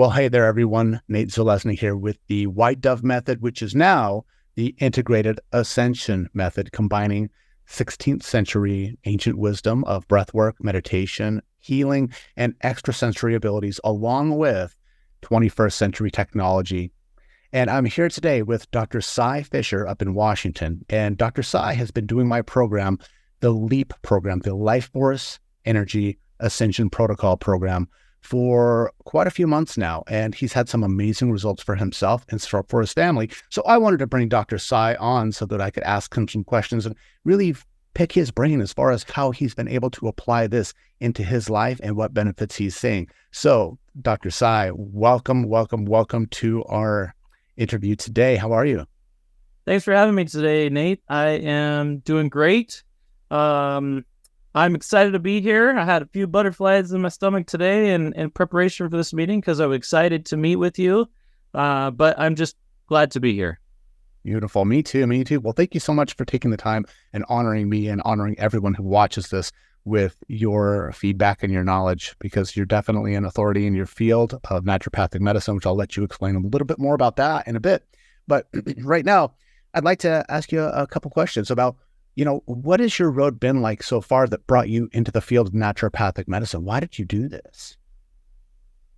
Well, hey there, everyone. Nate Zeleznick here with the White Dove Method, which is now the Integrated Ascension Method, combining 16th century ancient wisdom of breathwork, meditation, healing, and extrasensory abilities, along with 21st century technology. And I'm here today with Dr. Cy Fisher up in Washington. And Dr. Cy has been doing my program, the LEAP program, the Life Force Energy Ascension Protocol program, for quite a few months now. And he's had some amazing results for himself and for his family. So I wanted to bring Dr. Cy on so that I could ask him some questions and really pick his brain as far as how he's been able to apply this into his life and what benefits he's seeing. So Dr. Cy, welcome to our interview today. How are you? Thanks for having me today, Nate. I am doing great. I'm excited to be here. I had a few butterflies in my stomach today in preparation for this meeting because I was excited to meet with you. But I'm just glad to be here. Beautiful. Me too. Well, thank you so much for taking the time and honoring me and honoring everyone who watches this with your feedback and your knowledge, because you're definitely an authority in your field of naturopathic medicine, which I'll let you explain a little bit more about that in a bit. But right now, I'd like to ask you a couple questions about, what has your road been like so far that brought you into the field of naturopathic medicine? Why did you do this?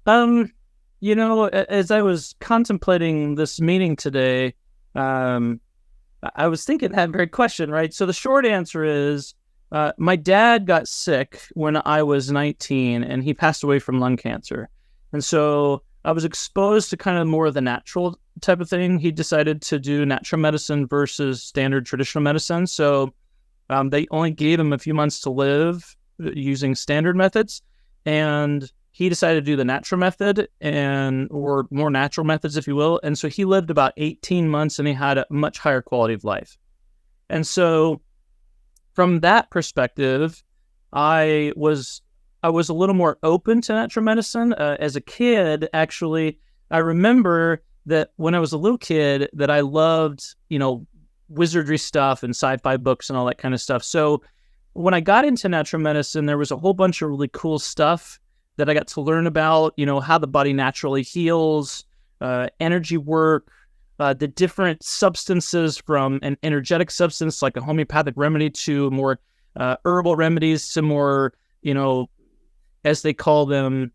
As I was contemplating this meeting today, I was thinking that very question, right? So the short answer is, my dad got sick when I was 19 and he passed away from lung cancer. And so I was exposed to kind of more of the natural type of thing. He decided to do natural medicine versus standard traditional medicine. So they only gave him a few months to live using standard methods. And he decided to do the natural method or more natural methods, if you will. And so he lived about 18 months and he had a much higher quality of life. And so from that perspective, I was a little more open to natural medicine. As a kid, actually, I remember that when I was a little kid that I loved, wizardry stuff and sci-fi books and all that kind of stuff. So when I got into natural medicine, there was a whole bunch of really cool stuff that I got to learn about, how the body naturally heals, energy work, the different substances from an energetic substance like a homeopathic remedy to more herbal remedies to more, as they call them,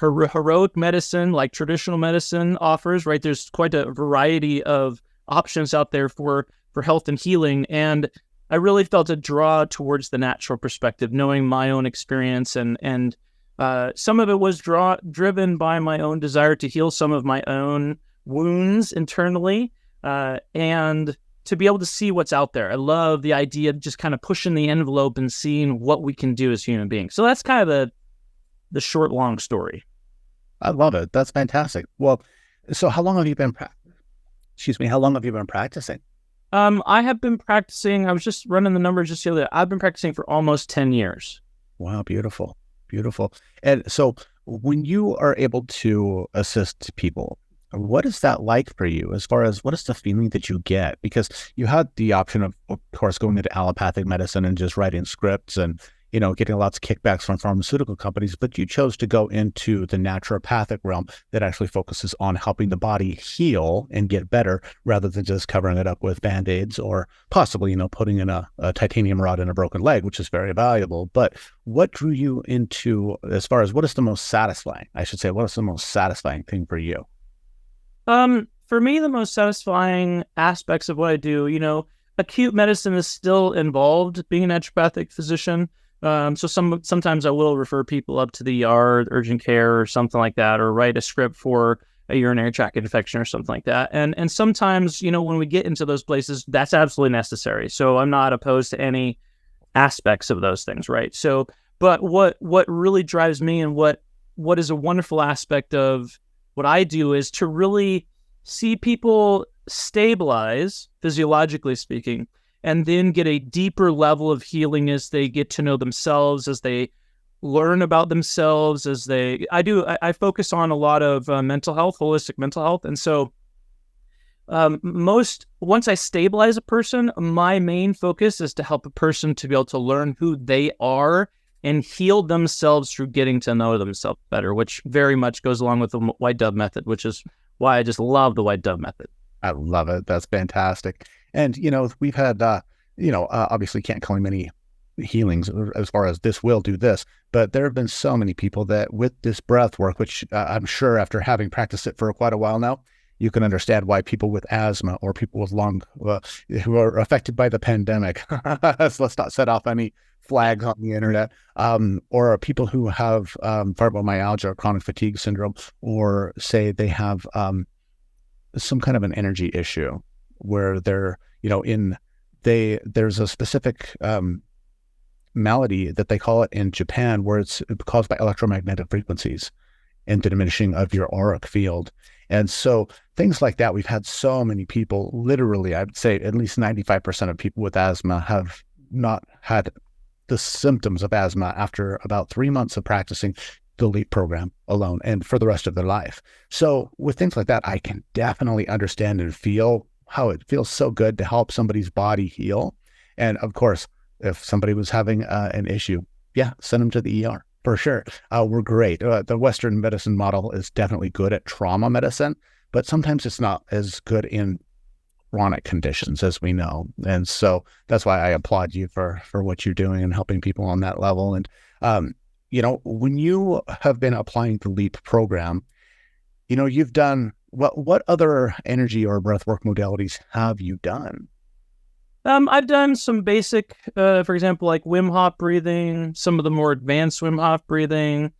heroic medicine, like traditional medicine offers, right? There's quite a variety of options out there for health and healing. And I really felt a draw towards the natural perspective, knowing my own experience. And some of it was driven by my own desire to heal some of my own wounds internally, and to be able to see what's out there. I love the idea of just kind of pushing the envelope and seeing what we can do as human beings. So that's kind of the short, long story. I love it. That's fantastic. Well, so how long have you been practicing? I have been practicing. I was just running the numbers just the other day. I've been practicing for almost 10 years. Wow. Beautiful. And so when you are able to assist people, what is that like for you as far as what is the feeling that you get? Because you had the option of course, going into allopathic medicine and just writing scripts and, getting lots of kickbacks from pharmaceutical companies, but you chose to go into the naturopathic realm that actually focuses on helping the body heal and get better rather than just covering it up with Band-Aids or possibly, putting in a titanium rod in a broken leg, which is very valuable. But what drew you into, as far as what is the most satisfying thing for you? For me, the most satisfying aspects of what I do, acute medicine is still involved, being a naturopathic physician. So sometimes I will refer people up to the ER, urgent care or something like that, or write a script for a urinary tract infection or something like that. And sometimes, when we get into those places, that's absolutely necessary. So I'm not opposed to any aspects of those things, right? So, but what really drives me and what is a wonderful aspect of what I do is to really see people stabilize, physiologically speaking, and then get a deeper level of healing as they get to know themselves, as they learn about themselves, I focus on a lot of mental health, holistic mental health. And so once I stabilize a person, my main focus is to help a person to be able to learn who they are and healed themselves through getting to know themselves better, which very much goes along with the White Dove Method, which is why I just love the White Dove Method. I love it. That's fantastic. And, we've had, obviously can't claim any healings as far as this will do this, but there have been so many people that with this breath work, which I'm sure after having practiced it for quite a while now, you can understand why people with asthma or people with who are affected by the pandemic, let's not set off any flags on the internet, or people who have fibromyalgia or chronic fatigue syndrome, or say they have some kind of an energy issue where they're, there's a specific malady that they call it in Japan, where it's caused by electromagnetic frequencies and the diminishing of your auric field. And so things like that, we've had so many people, literally, I'd say at least 95% of people with asthma have not had the symptoms of asthma after about 3 months of practicing the LEAP program alone and for the rest of their life. So with things like that, I can definitely understand and feel how it feels so good to help somebody's body heal. And of course, if somebody was having an issue, send them to the ER for sure. We're great. The Western medicine model is definitely good at trauma medicine, but sometimes it's not as good in chronic conditions, as we know. And so that's why I applaud you for what you're doing and helping people on that level. And, when you have been applying the LEAP program, you've done, what other energy or breathwork modalities have you done? I've done some basic, for example, like Wim Hof breathing, some of the more advanced Wim Hof breathing,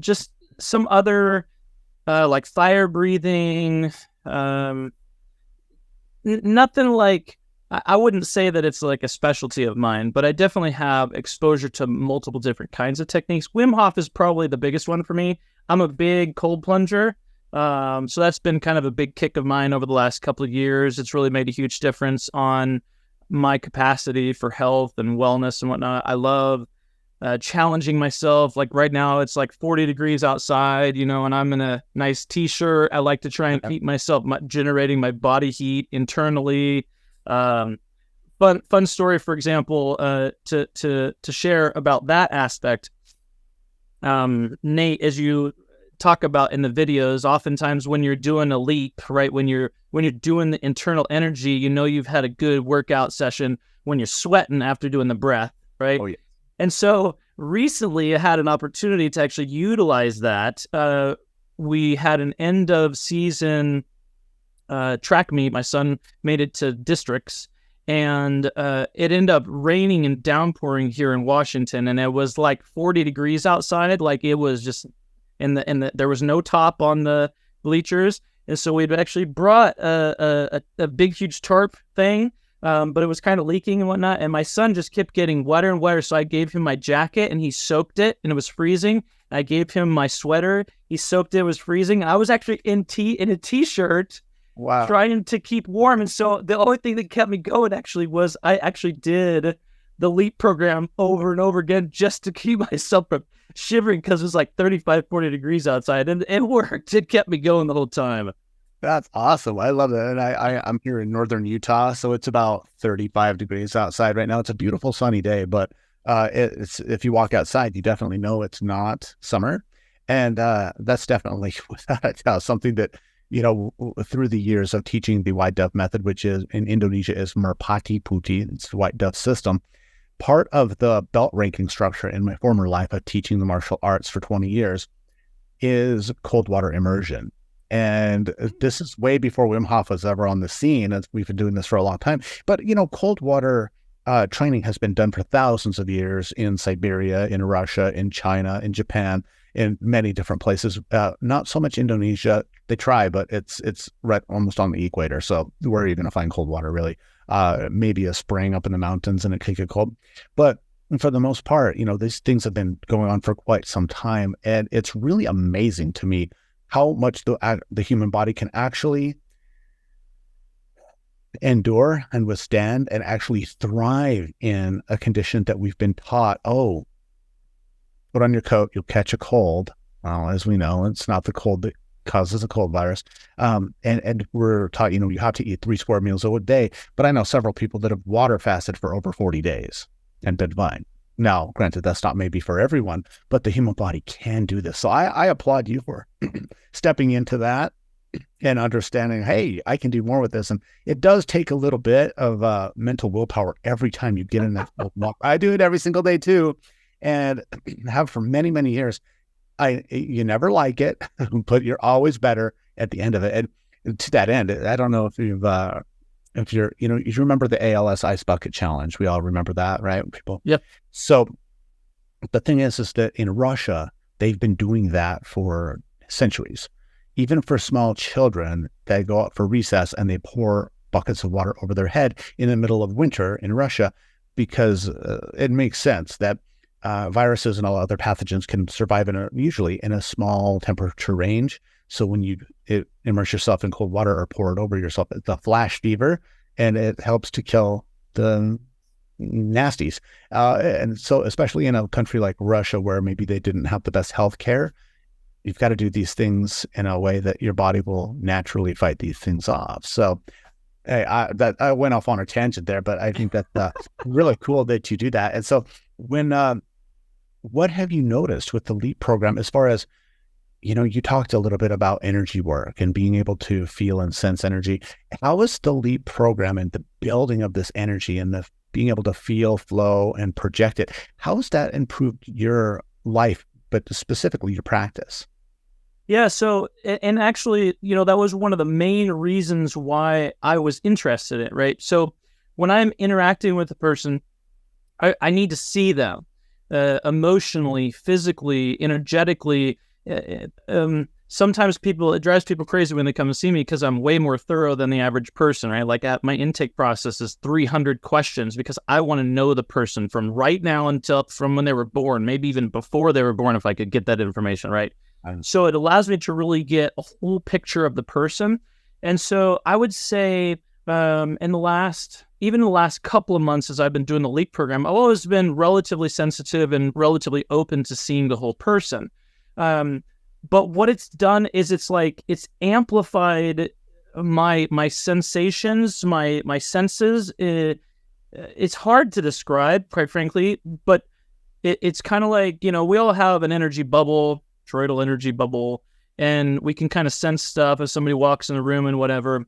just some other, like fire breathing, nothing like, I wouldn't say that it's like a specialty of mine, but I definitely have exposure to multiple different kinds of techniques. Wim Hof is probably the biggest one for me. I'm a big cold plunger. So that's been kind of a big kick of mine over the last couple of years. It's really made a huge difference on my capacity for health and wellness and whatnot. I love challenging myself. Like right now, it's like 40 degrees outside, and I'm in a nice t-shirt. I like to try and keep myself generating my body heat internally. Fun story, for example, to share about that aspect. Nate, as you talk about in the videos, oftentimes when you're doing a leap, right, when you're doing the internal energy, you've had a good workout session when you're sweating after doing the breath, right? Oh, yeah. And so recently I had an opportunity to actually utilize that. We had an end of season track meet. My son made it to districts, and it ended up raining and downpouring here in Washington, and it was like 40 degrees outside. Like it was just there was no top on the bleachers. And so we'd actually brought a big, huge tarp thing, but it was kind of leaking and whatnot. And my son just kept getting wetter and wetter. So I gave him my jacket and he soaked it and it was freezing. I gave him my sweater. He soaked it. It was freezing. I was actually in a t-shirt. Wow. Trying to keep warm. And so the only thing that kept me going actually was I actually did the LEAP program over and over again just to keep myself from shivering, because it was like 35, 40 degrees outside, and it worked. It kept me going the whole time. That's awesome. I love that. And I'm here in northern Utah, so it's about 35 degrees outside right now. It's a beautiful sunny day, but it's if you walk outside, you definitely know it's not summer. And that's definitely without a doubt something that, through the years of teaching the White Dove Method, which is in Indonesia is Merpati Putih, it's the White Dove system. Part of the belt ranking structure in my former life of teaching the martial arts for 20 years is cold water immersion. And this is way before Wim Hof was ever on the scene, as we've been doing this for a long time. But, cold water training has been done for thousands of years in Siberia, in Russia, in China, in Japan, in many different places. Not so much Indonesia. They try, but it's right almost on the equator. So where are you going to find cold water, really? Maybe a spring up in the mountains and it can get cold. But for the most part, these things have been going on for quite some time. And it's really amazing to me how much the human body can actually endure and withstand and actually thrive in a condition that we've been taught, put on your coat, you'll catch a cold. Well, as we know, it's not the cold that causes a cold virus. And we're taught, you have to eat 3 square meals a day. But I know several people that have water fasted for over 40 days and been fine. Now, granted, that's not maybe for everyone, but the human body can do this. So I applaud you for stepping into that and understanding, hey, I can do more with this. And it does take a little bit of mental willpower every time you get in that walk. I do it every single day too, and have for many, many years. You never like it, but you're always better at the end of it. And to that end, I don't know if you remember the ALS Ice Bucket Challenge. We all remember that, right? People. Yep. So the thing is that in Russia, they've been doing that for centuries. Even for small children, they go out for recess and they pour buckets of water over their head in the middle of winter in Russia, because it makes sense that viruses and all other pathogens can survive usually in a small temperature range. So when you immerse yourself in cold water or pour it over yourself, it's a flash fever, and it helps to kill the nasties. And so especially in a country like Russia, where maybe they didn't have the best health care, you've got to do these things in a way that your body will naturally fight these things off. So hey, I went off on a tangent there, but I think that's really cool that you do that. And so what have you noticed with the LEAP program as far as, you talked a little bit about energy work and being able to feel and sense energy. How is the LEAP program and the building of this energy and the being able to feel, flow, and project it, how has that improved your life, but specifically your practice? Yeah. So, and actually, that was one of the main reasons why I was interested in it, right? So when I'm interacting with a person, I need to see them emotionally, physically, energetically. Sometimes it drives people crazy when they come and see me because I'm way more thorough than the average person, right? Like my intake process is 300 questions because I want to know the person from right now from when they were born, maybe even before they were born, if I could get that information, right? So it allows me to really get a whole picture of the person. And so I would say in the last couple of months as I've been doing the LEAP program, I've always been relatively sensitive and relatively open to seeing the whole person. But what it's done is it's amplified my sensations, my senses. It's hard to describe, quite frankly, but it's kind of like, we all have an energy bubble, toroidal energy bubble, and we can kind of sense stuff as somebody walks in the room and whatever.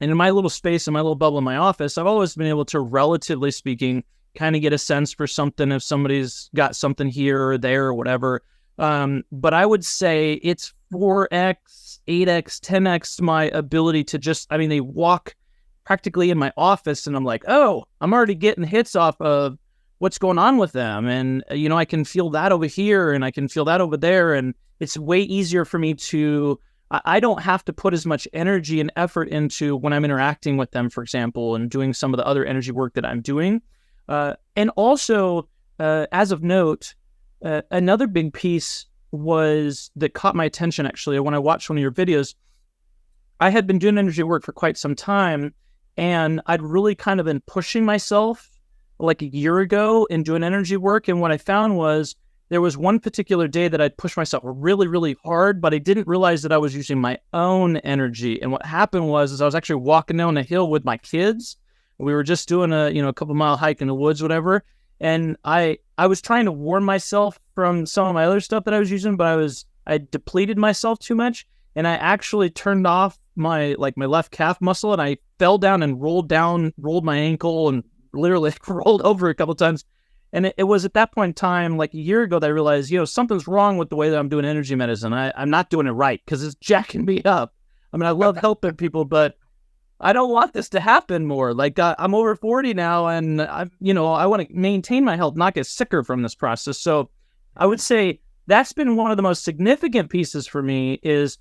And in my little space, in my little bubble in my office, I've always been able to, relatively speaking, kind of get a sense for something if somebody's got something here or there or whatever. But I would say it's 4x, 8x, 10x my ability to they walk practically in my office and I'm like, oh, I'm already getting hits off of what's going on with them. And, I can feel that over here and I can feel that over there. And it's way easier for me I don't have to put as much energy and effort into when I'm interacting with them, for example, and doing some of the other energy work that I'm doing. And also, as of note, another big piece that caught my attention, actually, when I watched one of your videos. I had been doing energy work for quite some time, and I'd really kind of been pushing myself like a year ago in doing energy work. And what I found was there was one particular day that I'd pushed myself really, really hard, but I didn't realize that I was using my own energy. And what happened was I was actually walking down a hill with my kids. We were just doing a couple mile hike in the woods, whatever. And I was trying to warn myself from some of my other stuff that I was using, but I depleted myself too much. And I actually turned off my left calf muscle, and I fell down and rolled my ankle and literally rolled over a couple of times. And it was at that point in time, like a year ago, that I realized, something's wrong with the way that I'm doing energy medicine. I'm not doing it right because it's jacking me up. I mean, I love helping people, but I don't want this to happen more. Like I'm over 40 now, and I want to maintain my health, not get sicker from this process. So I would say that's been one of the most significant pieces for me, is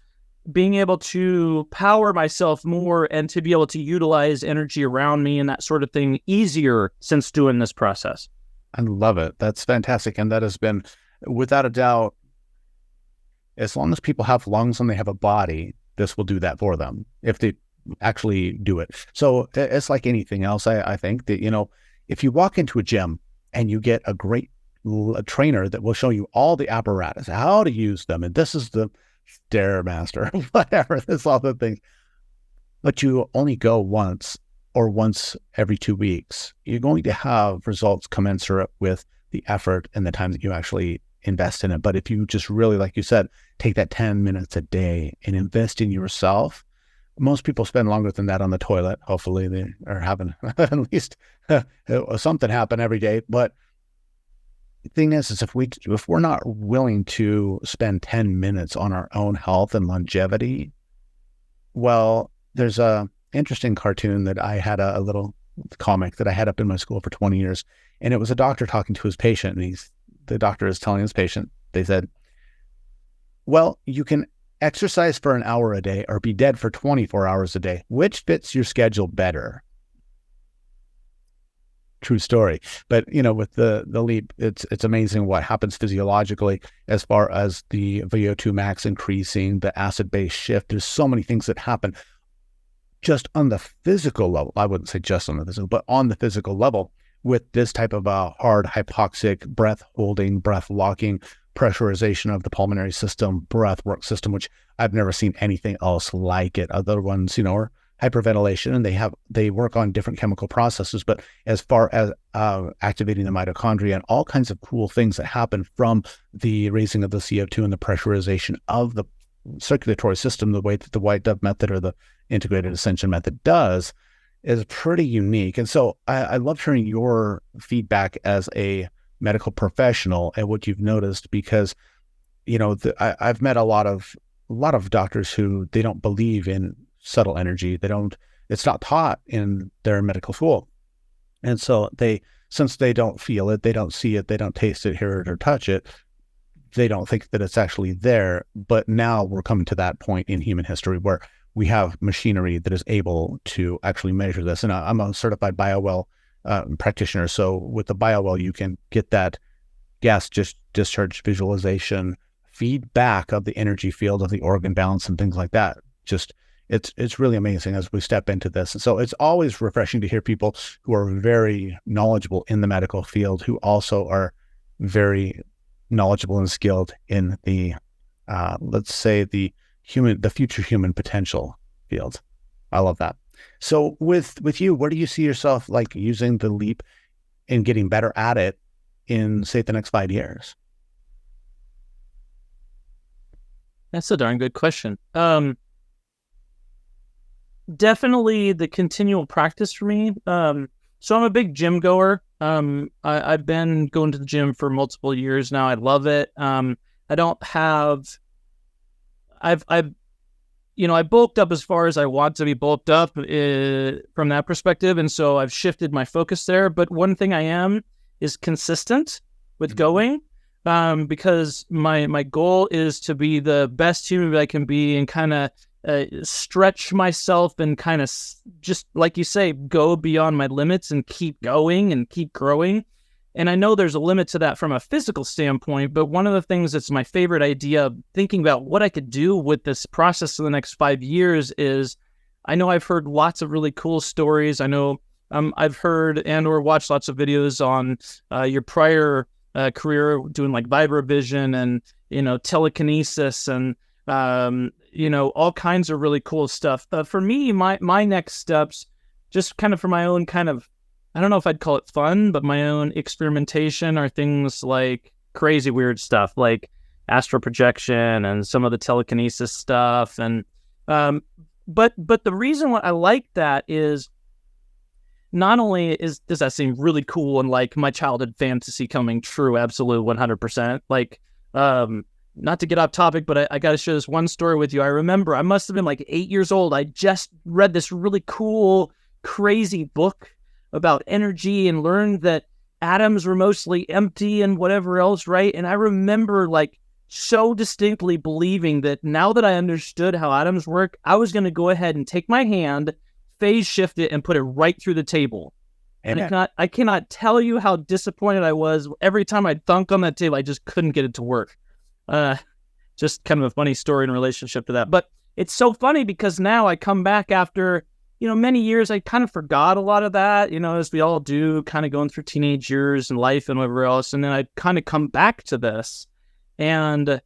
being able to power myself more and to be able to utilize energy around me and that sort of thing easier since doing this process. I love it. That's fantastic. And that has been, without a doubt, as long as people have lungs and they have a body, this will do that for them if they actually do it. So it's like anything else. I think that, if you walk into a gym and you get a great trainer that will show you all the apparatus, how to use them, and this is the Stairmaster, whatever, this all the things, but you only go once or once every 2 weeks, you're going to have results commensurate with the effort and the time that you actually invest in it. But if you just really, like you said, take that 10 minutes a day and invest in yourself, most people spend longer than that on the toilet. Hopefully they are having at least something happen every day. But the thing is if we're not willing to spend 10 minutes on our own health and longevity, well, there's a interesting cartoon that I had, a little comic that I had up in my school for 20 years. And it was a doctor talking to his patient. And the doctor is telling his patient, they said, well, you can exercise for an hour a day or be dead for 24 hours a day. Which fits your schedule better? True story. But, with the leap, it's amazing what happens physiologically as far as the VO2 max increasing, the acid-base shift. There's so many things that happen just on the physical level. I wouldn't say just on the physical, but on the physical level with this type of hard hypoxic breath holding, breath locking, pressurization of the pulmonary system, breath work system, which I've never seen anything else like it. Other ones, are hyperventilation, and they work on different chemical processes. But as far as activating the mitochondria and all kinds of cool things that happen from the raising of the CO2 and the pressurization of the circulatory system, the way that the White Dove method or the Integrated Ascension Method does, is pretty unique. And so I love hearing your feedback as a medical professional and what you've noticed, because I've met a lot of doctors who they don't believe in subtle energy. It's not taught in their medical school, and so since they don't feel it, they don't see it, they don't taste it, hear it, or touch it, they don't think that it's actually there. But now we're coming to that point in human history where we have machinery that is able to actually measure this. And I'm a certified BioWell practitioner. So with the BioWell, you can get that gas discharge visualization, feedback of the energy field of the organ balance and things like that. It's really amazing as we step into this. And so it's always refreshing to hear people who are very knowledgeable in the medical field, who also are very knowledgeable and skilled in the, let's say, the future human potential field. I love that. So with you, where do you see yourself like using the leap and getting better at it in, say, the next 5 years? That's a darn good question. Definitely the continual practice for me. So I'm a big gym goer. I've been going to the gym for multiple years now. I love it. I bulked up as far as I want to be bulked up from that perspective. And so I've shifted my focus there. But one thing I am is consistent with going, because my goal is to be the best human that I can be and kind of stretch myself and kind of just, like you say, go beyond my limits and keep going and keep growing. And I know there's a limit to that from a physical standpoint, but one of the things that's my favorite idea of thinking about what I could do with this process in the next 5 years is, I know I've heard lots of really cool stories. I know I've heard and or watched lots of videos on your prior career doing like vibrovision and, telekinesis and, all kinds of really cool stuff. For me, my next steps, just kind of for my own kind of, I don't know if I'd call it fun, but my own experimentation are things like crazy weird stuff like astral projection and some of the telekinesis stuff. And but the reason why I like that is not only does that seem really cool and like my childhood fantasy coming true, absolute 100%. Like not to get off topic, but I got to share this one story with you. I remember I must have been like 8 years old. I just read this really cool, crazy book about energy and learned that atoms were mostly empty and whatever else, right? And I remember like so distinctly believing that now that I understood how atoms work, I was going to go ahead and take my hand, phase shift it, and put it right through the table. And I cannot tell you how disappointed I was every time I'd thunk on that table. I just couldn't get it to work. Just kind of a funny story in relationship to that. But it's so funny because now I come back after, many years. I kind of forgot a lot of that, as we all do, kind of going through teenage years and life and whatever else. And then I kind of come back to this, and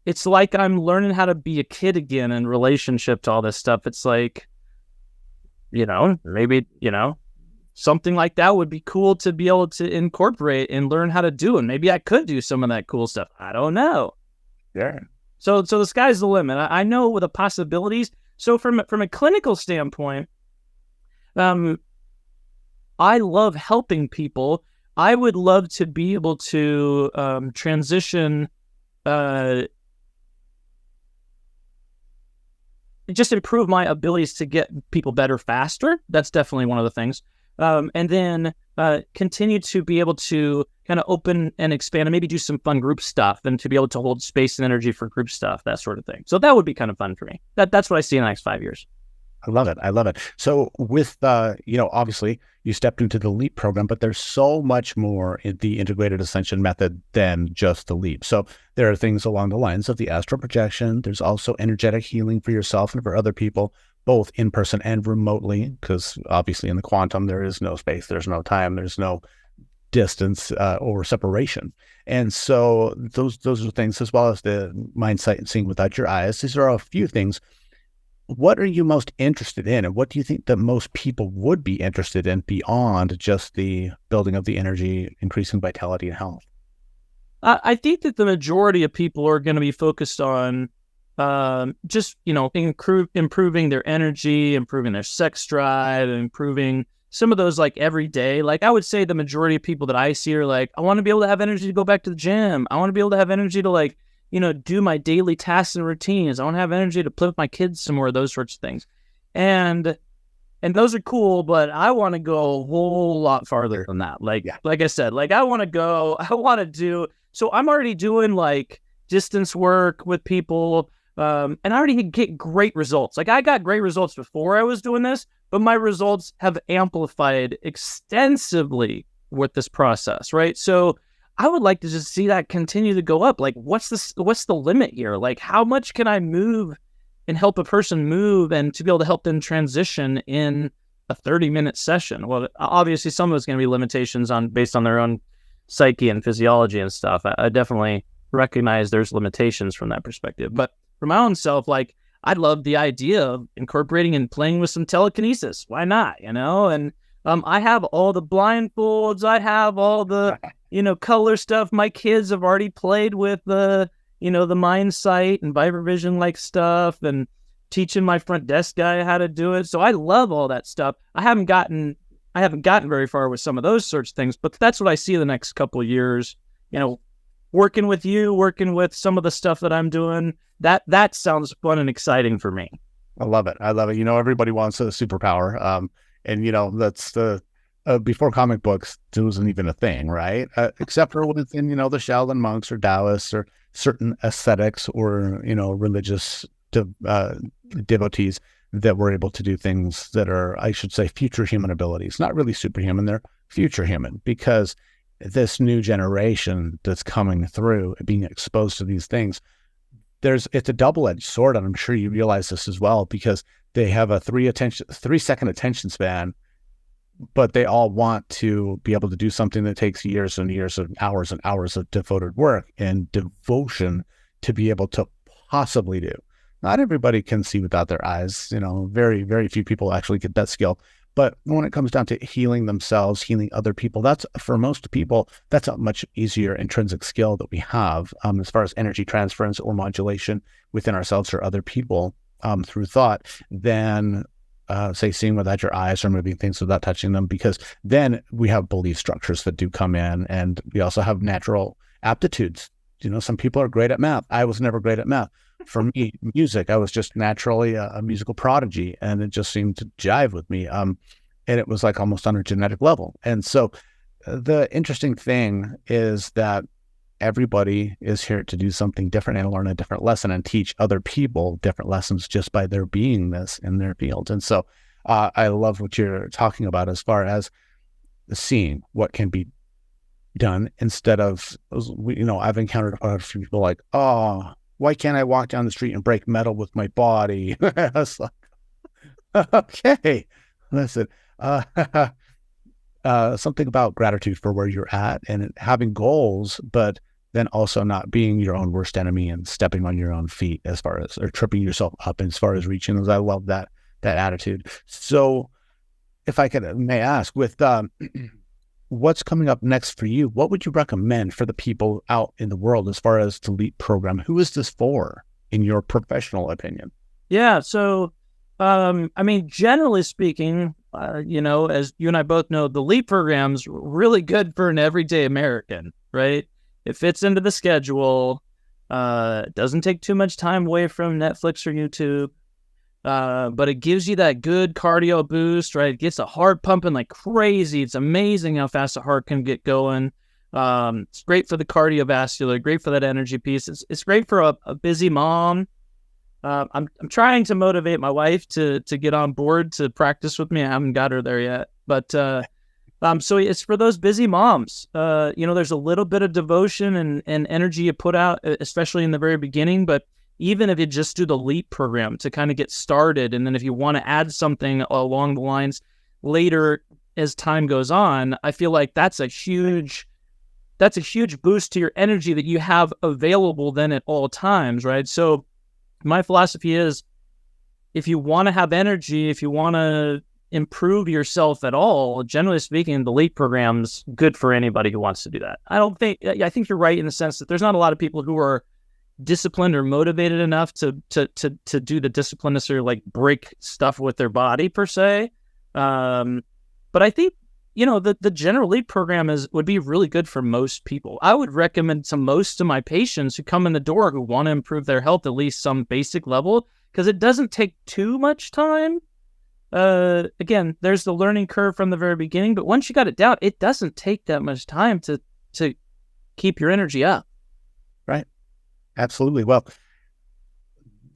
it's like I'm learning how to be a kid again in relationship to all this stuff. It's like, maybe, something like that would be cool to be able to incorporate and learn how to do. And maybe I could do some of that cool stuff. I don't know. Yeah. So the sky's the limit. I know the possibilities. So from a clinical standpoint, I love helping people. I would love to be able to transition, just improve my abilities to get people better faster. That's definitely one of the things. And then continue to be able to kind of open and expand and maybe do some fun group stuff and to be able to hold space and energy for group stuff, that sort of thing. So that would be kind of fun for me. That's what I see in the next 5 years. I love it. I love it. So with, obviously you stepped into the LEAP program, but there's so much more in the Integrated Ascension Method than just the LEAP. So there are things along the lines of the astral projection. There's also energetic healing for yourself and for other people, both in person and remotely, because obviously in the quantum, there is no space, there's no time, there's no distance or separation. And so those are things, as well as the mind, sight, and seeing without your eyes. These are a few things. What are you most interested in, and what do you think that most people would be interested in beyond just the building of the energy, increasing vitality and health? I think that the majority of people are going to be focused on just, improving their energy, improving their sex drive, improving some of those like every day. Like I would say the majority of people that I see are like, I want to be able to have energy to go back to the gym. I want to be able to have energy to do my daily tasks and routines. I want to have energy to play with my kids some more, those sorts of things. And those are cool, but I want to go a whole lot farther than that. Like I said, I want to do, so I'm already doing like distance work with people. And I already get great results. Like I got great results before I was doing this, but my results have amplified extensively with this process, right? So I would like to just see that continue to go up. Like, what's the limit here? Like, how much can I move and help a person move and to be able to help them transition in a 30-minute session? Well, obviously some of it's going to be limitations based on their own psyche and physiology and stuff. I definitely recognize there's limitations from that perspective. But for my own self, like, I'd love the idea of incorporating and playing with some telekinesis. Why not? And I have all the blindfolds. I have all the, color stuff. My kids have already played with the mind sight and vibravision like stuff and teaching my front desk guy how to do it. So I love all that stuff. I haven't gotten very far with some of those sorts of things, but that's what I see the next couple of years, working with you, working with some of the stuff that I'm doing. That sounds fun and exciting for me. I love it. Everybody wants a superpower. And that's before comic books, it wasn't even a thing, right? Except for within, the Shaolin monks or Taoists or certain ascetics or, religious devotees that were able to do things that are, I should say, future human abilities. Not really superhuman, they're future human, because this new generation that's coming through, being exposed to these things, it's a double-edged sword, and I'm sure you realize this as well, because they have a 3-second attention span, but they all want to be able to do something that takes years and years and hours of devoted work and devotion to be able to possibly do. Not everybody can see without their eyes. Very, very few people actually get that skill. But when it comes down to healing themselves, healing other people, that's, for most people, that's a much easier intrinsic skill that we have as far as energy transference or modulation within ourselves or other people through thought than, say, seeing without your eyes or moving things without touching them, because then we have belief structures that do come in, and we also have natural aptitudes. Some people are great at math. I was never great at math. For me, music, I was just naturally a musical prodigy, and it just seemed to jive with me. And it was like almost on a genetic level. And so the interesting thing is that everybody is here to do something different and learn a different lesson and teach other people different lessons just by their beingness in their field. And so I love what you're talking about as far as seeing what can be done instead of, I've encountered a few people like, oh, why can't I walk down the street and break metal with my body? I was like, okay, listen, something about gratitude for where you're at and having goals, but then also not being your own worst enemy and stepping on your own feet or tripping yourself up as far as reaching those. I love that attitude. So if I could, may ask, with what's coming up next for you, what would you recommend for the people out in the world as far as the LEAP program? Who is this for, in your professional opinion? Yeah. So, I mean, generally speaking, as you and I both know, the LEAP program's really good for an everyday American, right? It fits into the schedule. Doesn't take too much time away from Netflix or YouTube. But it gives you that good cardio boost, right? It gets the heart pumping like crazy. It's amazing how fast the heart can get going. It's great for the cardiovascular, great for that energy piece. It's great for a busy mom. I'm trying to motivate my wife to get on board to practice with me. I haven't got her there yet, but so it's for those busy moms. There's a little bit of devotion and energy you put out, especially in the very beginning. But even if you just do the LEAP program to kind of get started, and then if you want to add something along the lines later as time goes on, I feel like that's a huge boost to your energy that you have available then at all times, right? So my philosophy is, if you want to have energy, if you want to improve yourself at all, generally speaking, the LEAP program's good for anybody who wants to do that. I think you're right in the sense that there's not a lot of people who are disciplined or motivated enough to do the discipline necessarily, like break stuff with their body per se. But I think, the general LEAP program would be really good for most people. I would recommend to most of my patients who come in the door who want to improve their health at least some basic level, because it doesn't take too much time. Again, there's the learning curve from the very beginning, but once you got it down, it doesn't take that much time to keep your energy up. Right. Absolutely. Well,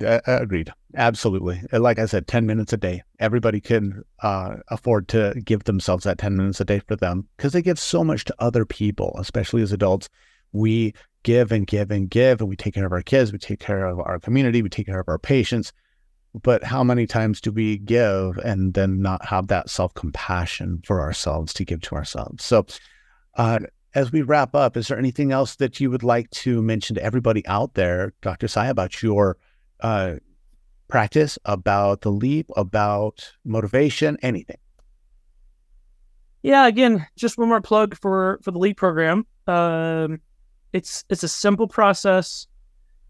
agreed. Absolutely. Like I said, 10 minutes a day. Everybody can afford to give themselves that 10 minutes a day for them, because they give so much to other people, especially as adults. We give and give and give, and we take care of our kids, we take care of our community, we take care of our patients. But how many times do we give and then not have that self-compassion for ourselves to give to ourselves? So as we wrap up, is there anything else that you would like to mention to everybody out there, Dr. Sai, about your practice, about the LEAP, about motivation, anything? Yeah, again, just one more plug for the LEAP program. It's a simple process.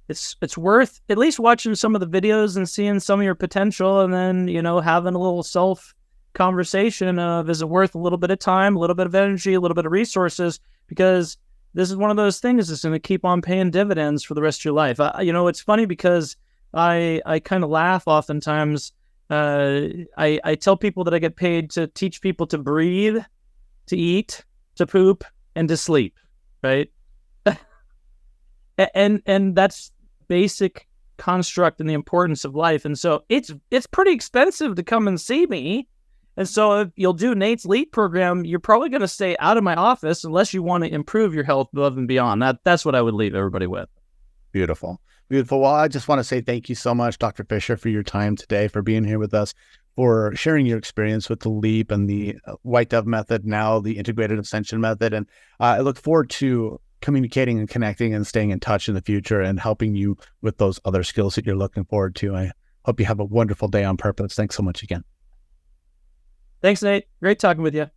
It's worth at least watching some of the videos and seeing some of your potential, and then, having a little self conversation of, is it worth a little bit of time, a little bit of energy, a little bit of resources, because this is one of those things that's going to keep on paying dividends for the rest of your life. It's funny because I kind of laugh oftentimes. I tell people that I get paid to teach people to breathe, to eat, to poop, and to sleep, right? and that's basic construct and the importance of life. And so it's pretty expensive to come and see me. And so if you'll do Nate's LEAP program, you're probably going to stay out of my office unless you want to improve your health above and beyond. That's what I would leave everybody with. Beautiful. Beautiful. Well, I just want to say thank you so much, Dr. Fisher, for your time today, for being here with us, for sharing your experience with the LEAP and the White Dove Method, now the Integrated Ascension Method. And I look forward to communicating and connecting and staying in touch in the future and helping you with those other skills that you're looking forward to. I hope you have a wonderful day on purpose. Thanks so much again. Thanks, Nate. Great talking with you.